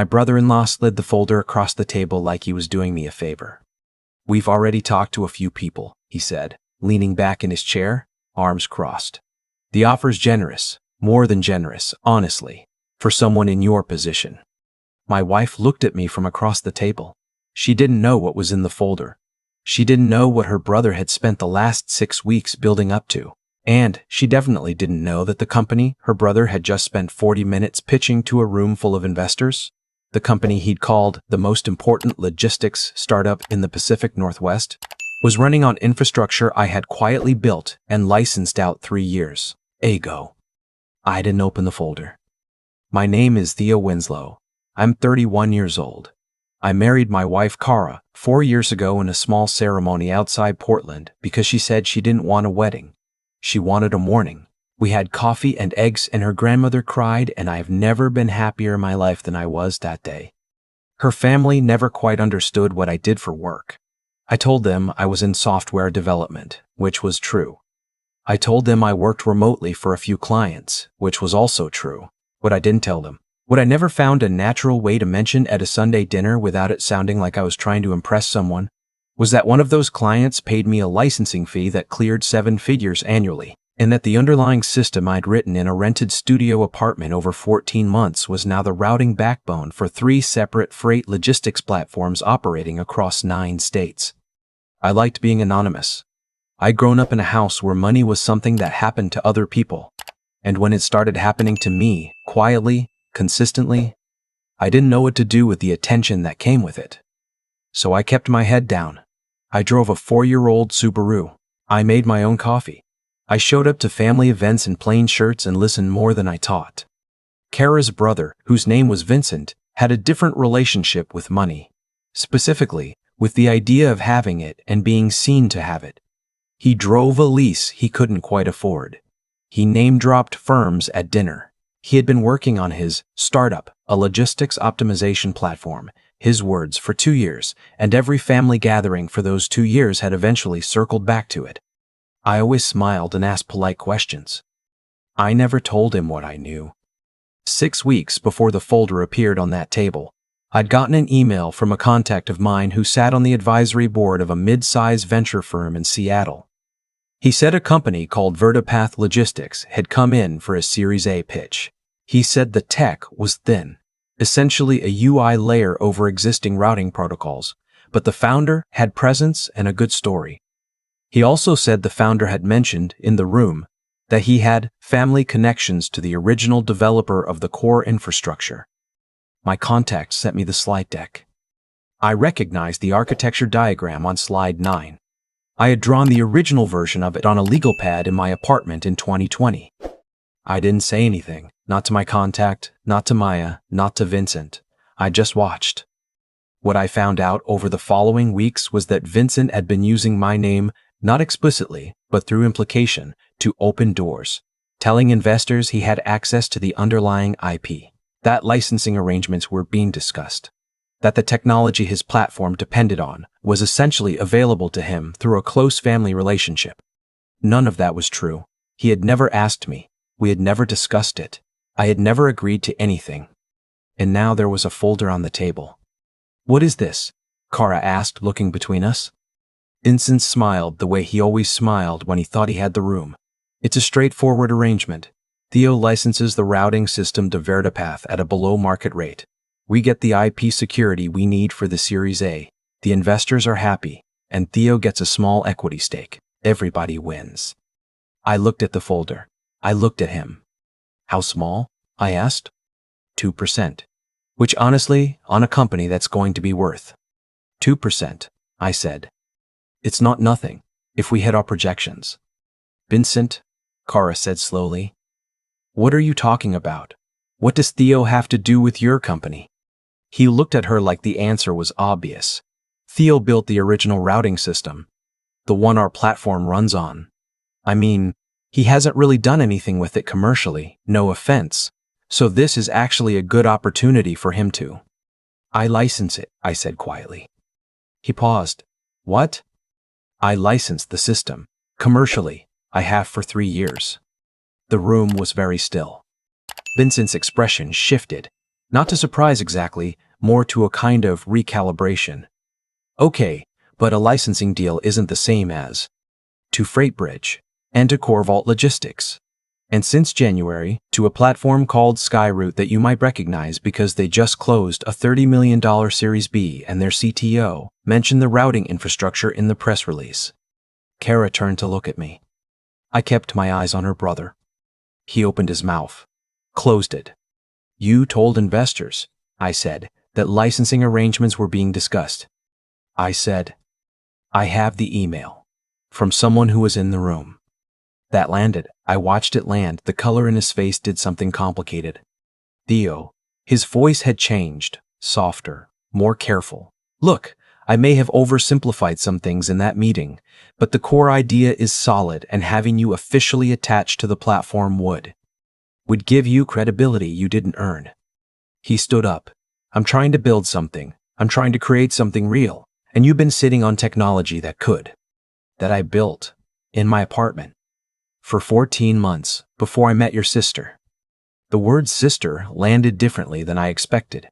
My brother-in-law slid the folder across the table like he was doing me a favor. "We've already talked to a few people," he said, leaning back in his chair, arms crossed. "The offer's generous, more than generous, honestly, for someone in your position." My wife looked at me from across the table. She didn't know what was in the folder. She didn't know what her brother had spent the last 6 weeks building up to. And she definitely didn't know that the company her brother had just spent 40 minutes pitching to a room full of investors, the company he'd called the most important logistics startup in the Pacific Northwest, was running on infrastructure I had quietly built and licensed out 3 years ago. I didn't open the folder. "My name is Theo Winslow. I'm 31 years old. I married my wife Cara 4 years ago in a small ceremony outside Portland because she said she didn't want a wedding. She wanted a mourning. We had coffee and eggs and her grandmother cried, and I've never been happier in my life than I was that day. Her family never quite understood what I did for work. I told them I was in software development, which was true. I told them I worked remotely for a few clients, which was also true. What I didn't tell them, what I never found a natural way to mention at a Sunday dinner without it sounding like I was trying to impress someone, was that one of those clients paid me a licensing fee that cleared 7 figures annually, and that the underlying system I'd written in a rented studio apartment over 14 months was now the routing backbone for 3 separate freight logistics platforms operating across 9 states. I liked being anonymous. I'd grown up in a house where money was something that happened to other people, and when it started happening to me, quietly, consistently, I didn't know what to do with the attention that came with it. So I kept my head down. I drove a 4-year-old Subaru. I made my own coffee. I showed up to family events in plain shirts and listened more than I taught. Kara's brother, whose name was Vincent, had a different relationship with money. Specifically, with the idea of having it and being seen to have it. He drove a lease he couldn't quite afford. He name-dropped firms at dinner. He had been working on his startup, a logistics optimization platform, his words, for 2 years, and every family gathering for those 2 years had eventually circled back to it. I always smiled and asked polite questions. I never told him what I knew. 6 weeks before the folder appeared on that table, I'd gotten an email from a contact of mine who sat on the advisory board of a mid-size venture firm in Seattle. He said a company called Vertipath Logistics had come in for a Series A pitch. He said the tech was thin, essentially a UI layer over existing routing protocols, but the founder had presence and a good story. He also said the founder had mentioned in the room that he had family connections to the original developer of the core infrastructure. My contact sent me the slide deck. I recognized the architecture diagram on slide 9. I had drawn the original version of it on a legal pad in my apartment in 2020. I didn't say anything, not to my contact, not to Maya, not to Vincent. I just watched. What I found out over the following weeks was that Vincent had been using my name, not explicitly, but through implication, to open doors, telling investors he had access to the underlying IP, that licensing arrangements were being discussed, that the technology his platform depended on was essentially available to him through a close family relationship. None of that was true. He had never asked me. We had never discussed it. I had never agreed to anything. And now there was a folder on the table. "What is this?" Cara asked, looking between us. Vincent smiled the way he always smiled when he thought he had the room. "It's a straightforward arrangement. Theo licenses the routing system to Vertipath at a below-market rate. We get the IP security we need for the Series A. The investors are happy, and Theo gets a small equity stake. Everybody wins." I looked at the folder. I looked at him. "How small?" I asked. 2%. Which honestly, on a company that's going to be worth 2%, I said. "It's not nothing, if we hit our projections." "Vincent," Cara said slowly, "what are you talking about? What does Theo have to do with your company?" He looked at her like the answer was obvious. "Theo built the original routing system, the one our platform runs on. I mean, he hasn't really done anything with it commercially, no offense, so this is actually a good opportunity for him to." "I license it," I said quietly. He paused. "What?" "I license the system. Commercially, I have for 3 years." The room was very still. Vincent's expression shifted. Not to surprise exactly, more to a kind of recalibration. Okay, but a licensing deal isn't the same as to Freightbridge and to Corvault Logistics. And since January, to a platform called Skyroute that you might recognize because they just closed a $30 million Series B and their CTO mentioned the routing infrastructure in the press release. Kara turned to look at me. I kept my eyes on her brother. He opened his mouth, closed it. You told investors, I said, that licensing arrangements were being discussed. I said, I have the email from someone who was in the room. That landed. I watched it land. The color in his face did something complicated. Theo. His voice had changed, softer, more careful. Look, I may have oversimplified some things in that meeting, but the core idea is solid, and having you officially attached to the platform would give you credibility you didn't earn. He stood up. I'm trying to build something. I'm trying to create something real, and you've been sitting on technology that I built in my apartment for 14 months before I met your sister. The word sister landed differently than I expected.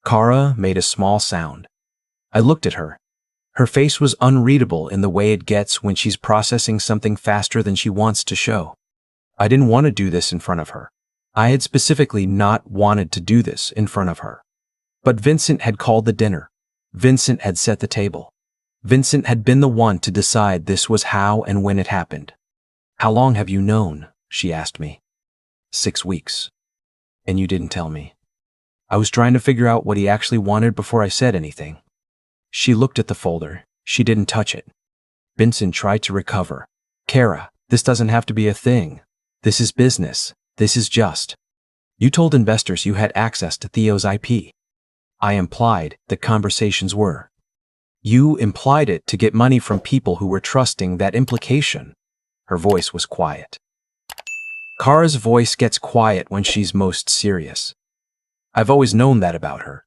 Kara made a small sound. I looked at her. Her face was unreadable in the way it gets when she's processing something faster than she wants to show. I didn't want to do this in front of her. I had specifically not wanted to do this in front of her. But Vincent had called the dinner. Vincent had set the table. Vincent had been the one to decide this was how and when it happened. How long have you known? She asked me. 6 weeks. And you didn't tell me. I was trying to figure out what he actually wanted before I said anything. She looked at the folder. She didn't touch it. Vincent tried to recover. Kara, this doesn't have to be a thing. This is business. This is just. You told investors you had access to Theo's IP. I implied that conversations were. You implied it to get money from people who were trusting that implication. Her voice was quiet. Kara's voice gets quiet when she's most serious. I've always known that about her.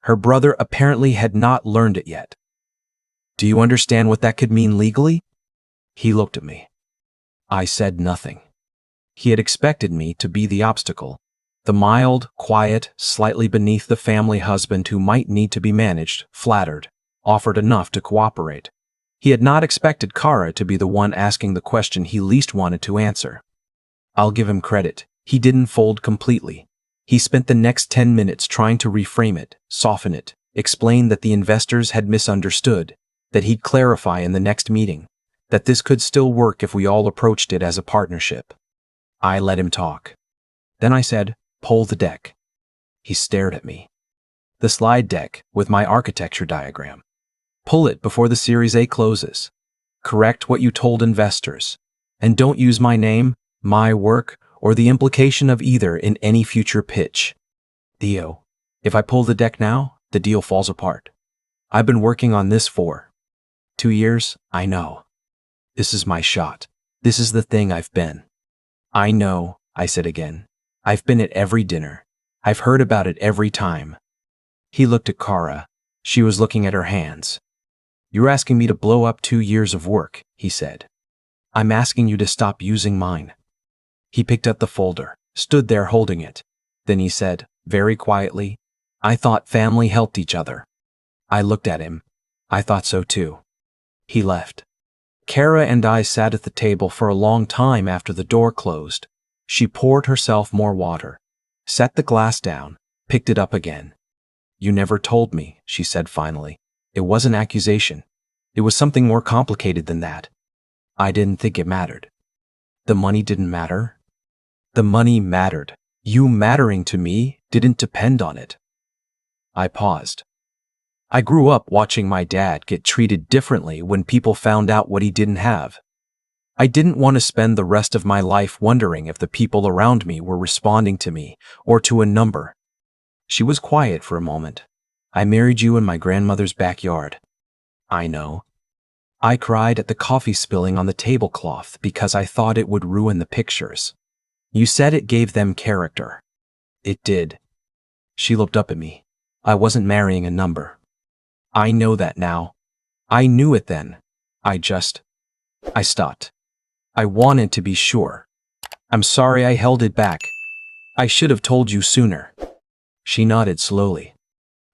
Her brother apparently had not learned it yet. Do you understand what that could mean legally? He looked at me. I said nothing. He had expected me to be the obstacle, the mild, quiet, slightly beneath the family husband who might need to be managed, flattered, offered enough to cooperate. He had not expected Kara to be the one asking the question he least wanted to answer. I'll give him credit. He didn't fold completely. He spent the next 10 minutes trying to reframe it, soften it, explain that the investors had misunderstood, that he'd clarify in the next meeting, that this could still work if we all approached it as a partnership. I let him talk. Then I said, pull the deck. He stared at me. The slide deck with my architecture diagram. Pull it before the Series A closes. Correct what you told investors. And don't use my name, my work, or the implication of either in any future pitch. Theo, if I pull the deck now, the deal falls apart. I've been working on this for 2 years, I know. This is my shot. This is the thing I've been. I know, I said again. I've been at every dinner. I've heard about it every time. He looked at Kara. She was looking at her hands. You're asking me to blow up 2 years of work, he said. I'm asking you to stop using mine. He picked up the folder, stood there holding it. Then he said, very quietly, I thought family helped each other. I looked at him. I thought so too. He left. Kara and I sat at the table for a long time after the door closed. She poured herself more water, set the glass down, picked it up again. You never told me, she said finally. It was an accusation. It was something more complicated than that. I didn't think it mattered. The money didn't matter. The money mattered. You mattering to me didn't depend on it. I paused. I grew up watching my dad get treated differently when people found out what he didn't have. I didn't want to spend the rest of my life wondering if the people around me were responding to me or to a number. She was quiet for a moment. I married you in my grandmother's backyard. I know. I cried at the coffee spilling on the tablecloth because I thought it would ruin the pictures. You said it gave them character. It did. She looked up at me. I wasn't marrying a number. I know that now. I knew it then. I stopped. I wanted to be sure. I'm sorry I held it back. I should have told you sooner. She nodded slowly.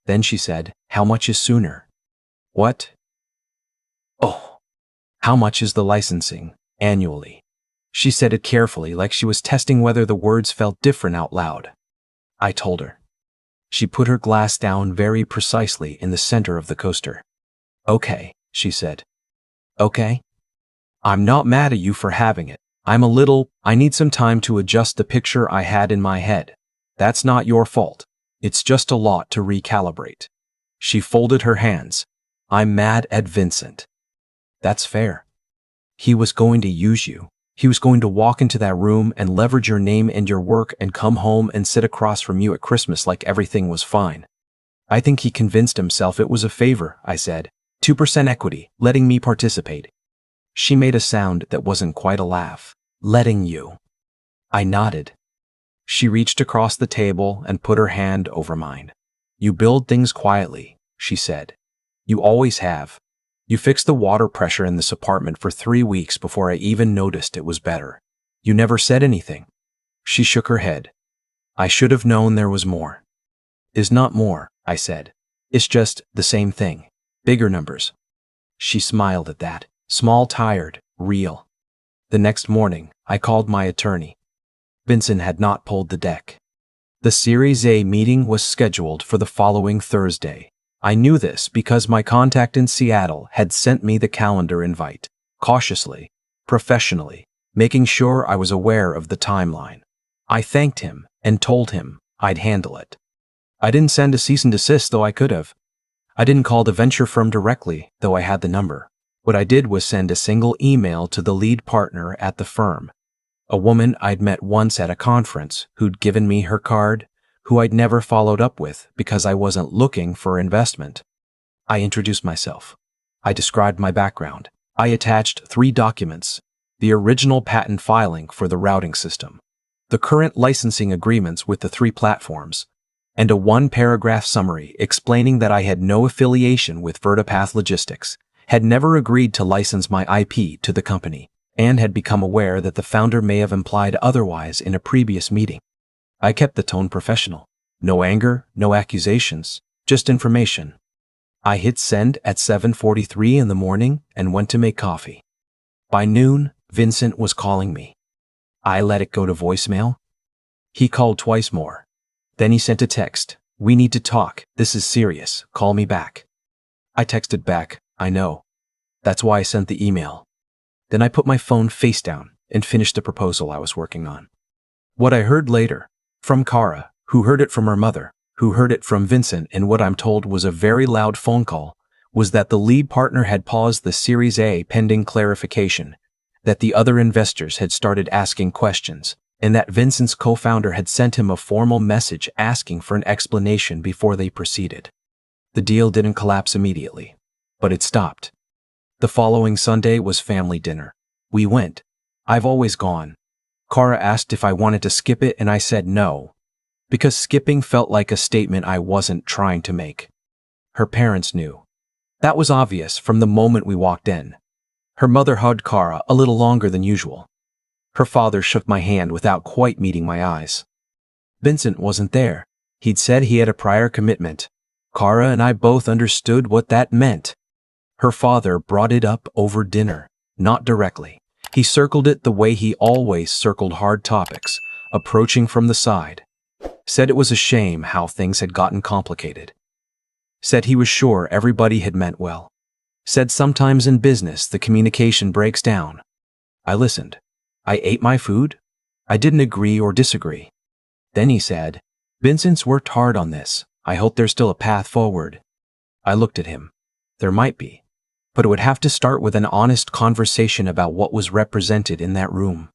Then she said, "How much is sooner?" "What?" "Oh, how much is the licensing, annually?" She said it carefully, like she was testing whether the words felt different out loud. I told her. She put her glass down very precisely in the center of the coaster. "Okay," she said. "Okay? I'm not mad at you for having it. I need some time to adjust the picture I had in my head. That's not your fault. It's just a lot to recalibrate." She folded her hands. "I'm mad at Vincent." "That's fair. He was going to use you. He was going to walk into that room and leverage your name and your work and come home and sit across from you at Christmas like everything was fine." "I think he convinced himself it was a favor," I said. 2% equity, letting me participate." She made a sound that wasn't quite a laugh. "Letting you." I nodded. She reached across the table and put her hand over mine. "You build things quietly," she said. "You always have. You fixed the water pressure in this apartment for 3 weeks before I even noticed it was better. You never said anything." She shook her head. "I should have known there was more." "Is not more," I said. "It's just the same thing. Bigger numbers." She smiled at that. Small, tired, real. The next morning, I called my attorney. Vincent had not pulled the deck. The Series A meeting was scheduled for the following Thursday. I knew this because my contact in Seattle had sent me the calendar invite, cautiously, professionally, making sure I was aware of the timeline. I thanked him and told him I'd handle it. I didn't send a cease and desist, though I could have. I didn't call the venture firm directly, though I had the number. What I did was send a single email to the lead partner at the firm, a woman I'd met once at a conference who'd given me her card, who I'd never followed up with because I wasn't looking for investment. I introduced myself. I described my background. I attached 3 documents: the original patent filing for the routing system, the current licensing agreements with the 3 platforms, and a 1-paragraph summary explaining that I had no affiliation with Vertipath Logistics, had never agreed to license my IP to the company, and had become aware that the founder may have implied otherwise in a previous meeting. I kept the tone professional. No anger, no accusations, just information. I hit send at 7:43 in the morning and went to make coffee. By noon, Vincent was calling me. I let it go to voicemail. He called twice more. Then he sent a text. "We need to talk. This is serious. Call me back." I texted back, "I know. That's why I sent the email." Then I put my phone face down and finished the proposal I was working on. What I heard later, from Kara, who heard it from her mother, who heard it from Vincent in what I'm told was a very loud phone call, was that the lead partner had paused the Series A pending clarification, that the other investors had started asking questions, and that Vincent's co-founder had sent him a formal message asking for an explanation before they proceeded. The deal didn't collapse immediately, but it stopped. The following Sunday was family dinner. We went. I've always gone. Kara asked if I wanted to skip it, and I said no, because skipping felt like a statement I wasn't trying to make. Her parents knew. That was obvious from the moment we walked in. Her mother hugged Kara a little longer than usual. Her father shook my hand without quite meeting my eyes. Vincent wasn't there. He'd said he had a prior commitment. Kara and I both understood what that meant. Her father brought it up over dinner, not directly. He circled it the way he always circled hard topics, approaching from the side. Said it was a shame how things had gotten complicated. Said he was sure everybody had meant well. Said sometimes in business the communication breaks down. I listened. I ate my food. I didn't agree or disagree. Then he said, "Vincent's worked hard on this. I hope there's still a path forward." I looked at him. There might be, but it would have to start with an honest conversation about what was represented in that room.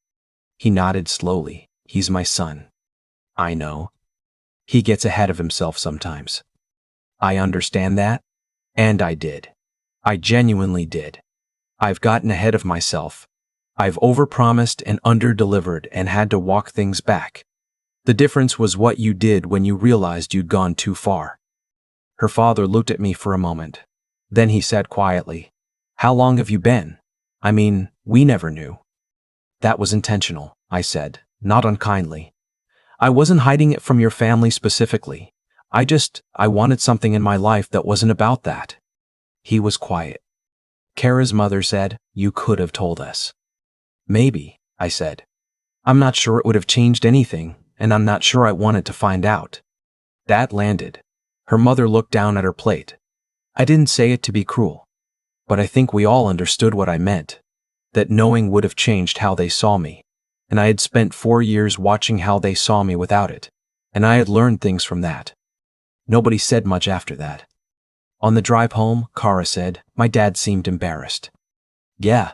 He nodded slowly. "He's my son." "I know. He gets ahead of himself sometimes." I understand that, and I did. I genuinely did. I've gotten ahead of myself. I've overpromised and underdelivered and had to walk things back. The difference was what you did when you realized you'd gone too far. Her father looked at me for a moment. Then he said quietly, "How long have you been? I mean, we never knew." "That was intentional," I said, not unkindly. "I wasn't hiding it from your family specifically. I wanted something in my life that wasn't about that. He was quiet. Kara's mother said, "You could have told us." "Maybe," I said. "I'm not sure it would have changed anything, and I'm not sure I wanted to find out." That landed. Her mother looked down at her plate. "I didn't say it to be cruel, but I think we all understood what I meant, that knowing would have changed how they saw me, and I had spent 4 years watching how they saw me without it, and I had learned things from that." Nobody said much after that. On the drive home, Kara said, "My dad seemed embarrassed." "Yeah.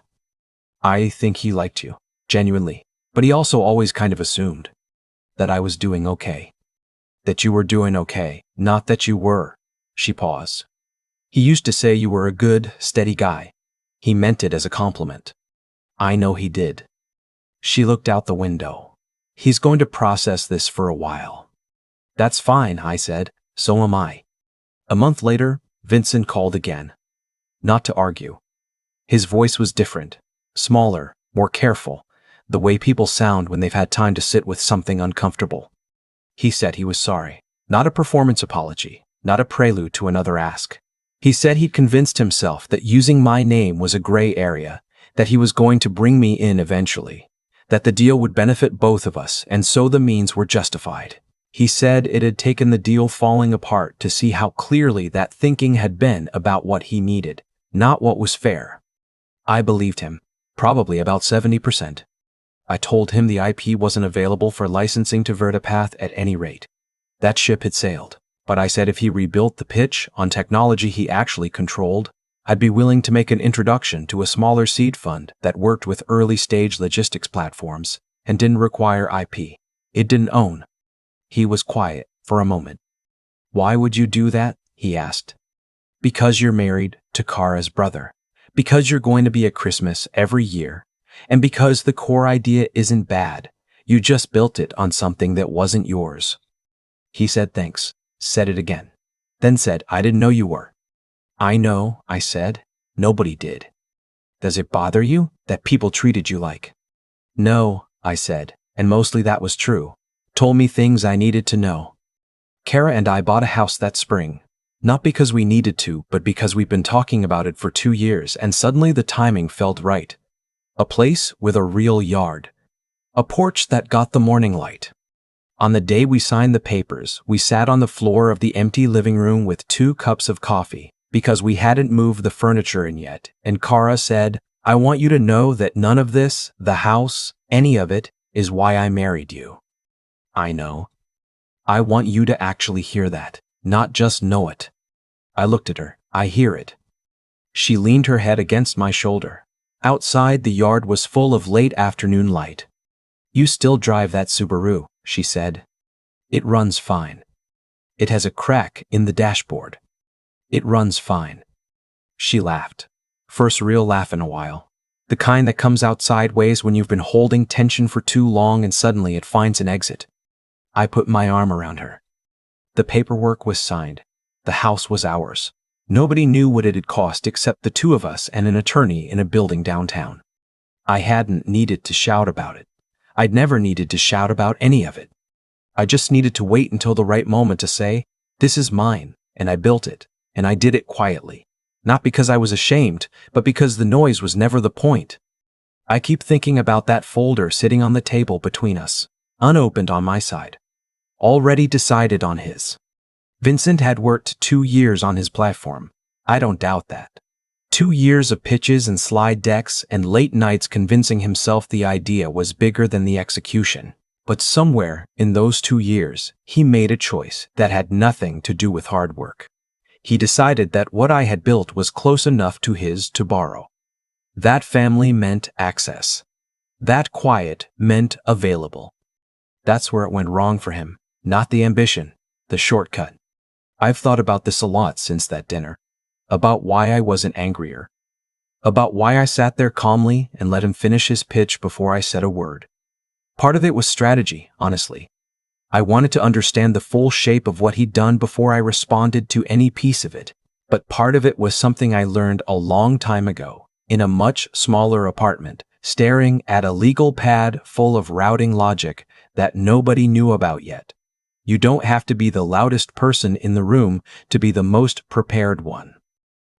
I think he liked you, genuinely, but he also always kind of assumed that I was doing okay. That you were doing okay, not that you were." She paused. "He used to say you were a good, steady guy. He meant it as a compliment." "I know he did." She looked out the window. "He's going to process this for a while." "That's fine," I said. "So am I." A month later, Vincent called again. Not to argue. His voice was different, smaller, more careful, the way people sound when they've had time to sit with something uncomfortable. He said he was sorry. Not a performance apology, not a prelude to another ask. He said he'd convinced himself that using my name was a gray area, that he was going to bring me in eventually, that the deal would benefit both of us, and so the means were justified. He said it had taken the deal falling apart to see how clearly that thinking had been about what he needed, not what was fair. I believed him, probably about 70%. I told him the IP wasn't available for licensing to Vertipath at any rate. That ship had sailed, but I said if he rebuilt the pitch on technology he actually controlled, I'd be willing to make an introduction to a smaller seed fund that worked with early-stage logistics platforms and didn't require IP. It didn't own. He was quiet for a moment. "Why would you do that?" he asked. "Because you're married to Kara's brother. Because you're going to be at Christmas every year. And because the core idea isn't bad. You just built it on something that wasn't yours." He said thanks, said it again, then said, "I didn't know you were." "I know," I said. "Nobody did." "Does it bother you that people treated you like?" "No," I said, and mostly that was true. Told me things I needed to know. Kara and I bought a house that spring. Not because we needed to, but because we've been talking about it for 2 years, and suddenly the timing felt right. A place with a real yard. A porch that got the morning light. On the day we signed the papers, we sat on the floor of the empty living room with 2 cups of coffee, because we hadn't moved the furniture in yet, and Kara said, "I want you to know that none of this, the house, any of it, is why I married you." "I know. I want you to actually hear that, not just know it." I looked at her. "I hear it." She leaned her head against my shoulder. Outside, the yard was full of late afternoon light. "You still drive that Subaru," she said. "It runs fine. It has a crack in the dashboard. It runs fine." She laughed. First real laugh in a while. The kind that comes out sideways when you've been holding tension for too long and suddenly it finds an exit. I put my arm around her. The paperwork was signed. The house was ours. Nobody knew what it had cost except the 2 of us and an attorney in a building downtown. I hadn't needed to shout about it. I'd never needed to shout about any of it. I just needed to wait until the right moment to say, "This is mine, and I built it, and I did it quietly." Not because I was ashamed, but because the noise was never the point. I keep thinking about that folder sitting on the table between us, unopened on my side, already decided on his. Vincent had worked 2 years on his platform. I don't doubt that. 2 years of pitches and slide decks and late nights convincing himself the idea was bigger than the execution. But somewhere in those 2 years, he made a choice that had nothing to do with hard work. He decided that what I had built was close enough to his to borrow. That family meant access. That quiet meant available. That's where it went wrong for him, not the ambition, the shortcut. I've thought about this a lot since that dinner. About why I wasn't angrier. About why I sat there calmly and let him finish his pitch before I said a word. Part of it was strategy, honestly. I wanted to understand the full shape of what he'd done before I responded to any piece of it. But part of it was something I learned a long time ago, in a much smaller apartment, staring at a legal pad full of routing logic that nobody knew about yet. You don't have to be the loudest person in the room to be the most prepared one.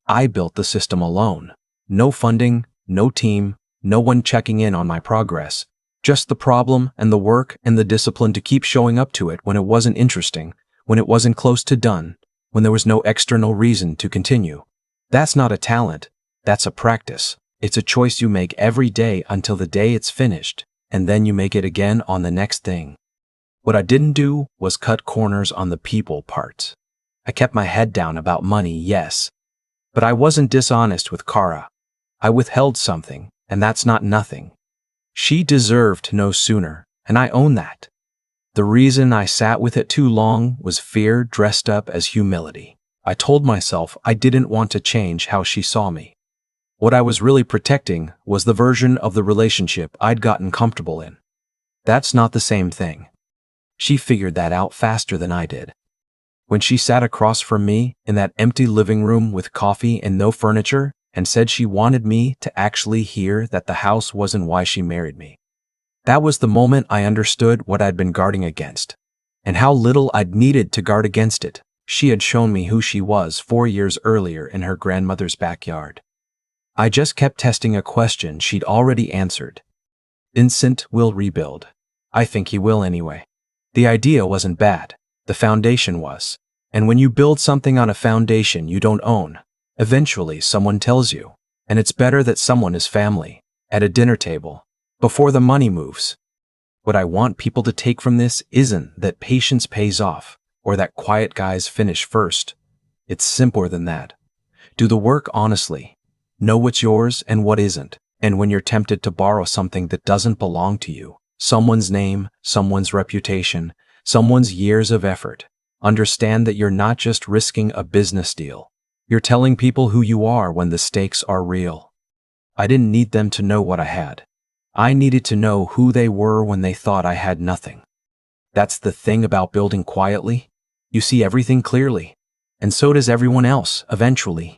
I built the system alone. No funding, no team, no one checking in on my progress. Just the problem and the work and the discipline to keep showing up to it when it wasn't interesting, when it wasn't close to done, when there was no external reason to continue. That's not a talent, that's a practice. It's a choice you make every day until the day it's finished, and then you make it again on the next thing. What I didn't do was cut corners on the people part. I kept my head down about money, yes. But I wasn't dishonest with Kara. I withheld something, and that's not nothing. She deserved to know sooner, and I own that. The reason I sat with it too long was fear dressed up as humility. I told myself I didn't want to change how she saw me. What I was really protecting was the version of the relationship I'd gotten comfortable in. That's not the same thing. She figured that out faster than I did. When she sat across from me in that empty living room with coffee and no furniture and said she wanted me to actually hear that the house wasn't why she married me. That was the moment I understood what I'd been guarding against, and how little I'd needed to guard against it. She had shown me who she was 4 years earlier in her grandmother's backyard. I just kept testing a question she'd already answered. Vincent will rebuild. I think he will anyway. The idea wasn't bad. The foundation was. And when you build something on a foundation you don't own, eventually someone tells you. And it's better that someone is family, at a dinner table, before the money moves. What I want people to take from this isn't that patience pays off, or that quiet guys finish first. It's simpler than that. Do the work honestly. Know what's yours and what isn't. And when you're tempted to borrow something that doesn't belong to you, someone's name, someone's reputation, someone's years of effort, understand that you're not just risking a business deal. You're telling people who you are when the stakes are real. I didn't need them to know what I had. I needed to know who they were when they thought I had nothing. That's the thing about building quietly. You see everything clearly. And so does everyone else, eventually.